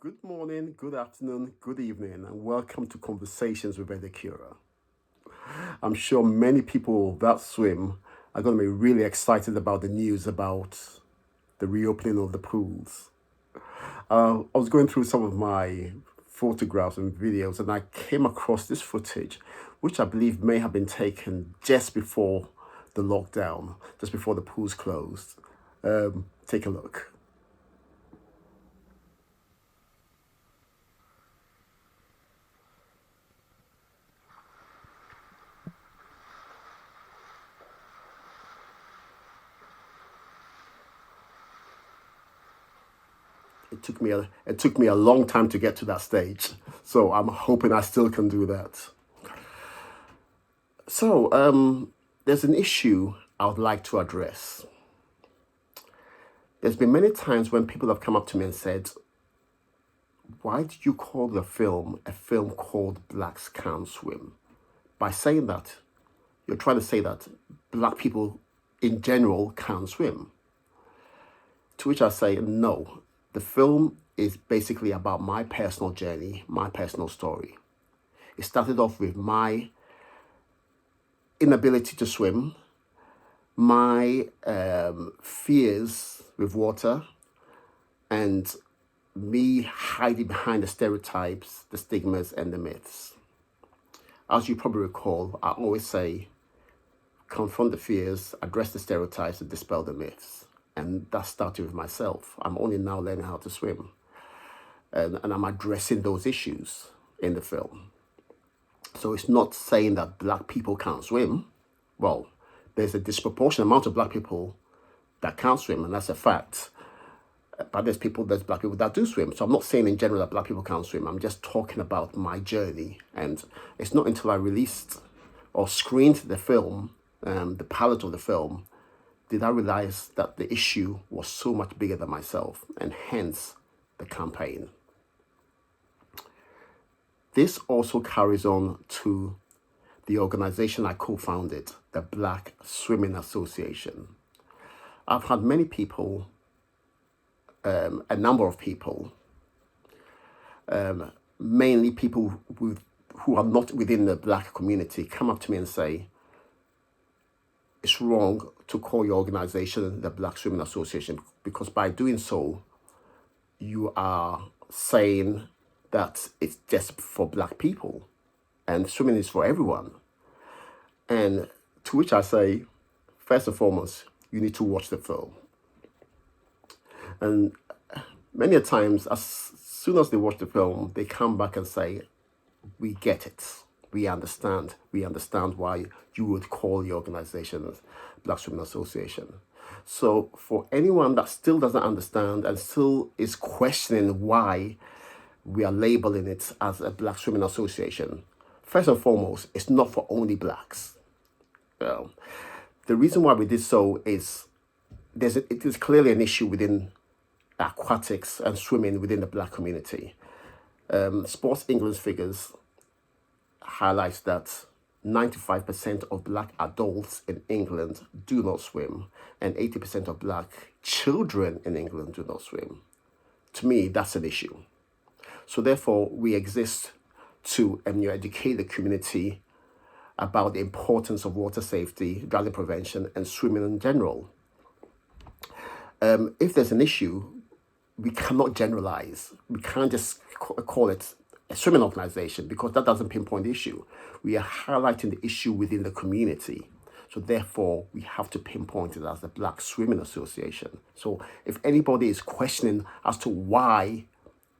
Good morning, good afternoon, good evening, and welcome to Conversations with Ed Accura. I'm sure many people that swim are going to be really excited about the news about the reopening of the pools. I was going through some of my photographs and videos, and I came across this footage, which I believe may have been taken just before the lockdown, just before the pools closed. Take a look. It took me a long time to get to that stage, so I'm hoping I still can do that. So there's an issue I would like to address. There's been many times when people have come up to me and said, "Why did you call the film a film called Blacks Can't Swim?" By saying that, you're trying to say that black people in general can't swim. To which I say, no. The film is basically about my personal journey, my personal story. It started off with my inability to swim, my fears with water, and me hiding behind the stereotypes, the stigmas, and the myths. As you probably recall, I always say, confront the fears, address the stereotypes, and dispel the myths. And that started with myself. I'm only now learning how to swim. And I'm addressing those issues in the film. So it's not saying that black people can't swim. Well, there's a disproportionate amount of black people that can't swim, and that's a fact. But there's black people that do swim. So I'm not saying in general that black people can't swim. I'm just talking about my journey. And it's not until I released or screened the film, the pilot of the film, did I realize that the issue was so much bigger than myself, and hence the campaign. This also carries on to the organization I co-founded, the Black Swimming Association. I've had many people, a number of people, mainly people who are not within the black community, come up to me and say, it's wrong to call your organization the Black Swimming Association, because by doing so, you are saying that it's just for black people and swimming is for everyone. And to which I say, first and foremost, you need to watch the film. And many a times, as soon as they watch the film, they come back and say, we get it. We understand why you would call your organization Black Swimming Association. So for anyone that still doesn't understand and still is questioning why we are labeling it as a Black Swimming Association, first and foremost, it's not for only blacks. The reason why we did so is it is clearly an issue within aquatics and swimming within the black community. Sports England's figures highlights that 95% of black adults in England do not swim, and 80% of black children in England do not swim. To me, that's an issue. So therefore, we exist to educate the community about the importance of water safety, drowning prevention, and swimming in general. If there's an issue, we cannot generalize. We can't just call it a swimming organization, because that doesn't pinpoint the issue. We are highlighting the issue within the community. So therefore, we have to pinpoint it as the Black Swimming Association. So if anybody is questioning as to why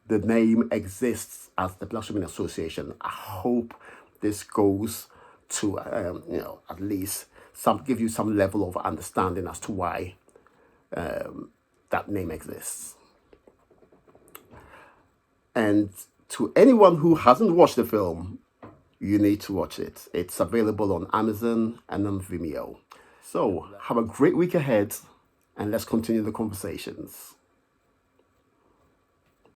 the name exists as the Black Swimming Association, I hope this goes to, at least give you some level of understanding as to why that name exists. And to anyone who hasn't watched the film, you need to watch it. It's available on Amazon and on Vimeo. So have a great week ahead, and let's continue the conversations.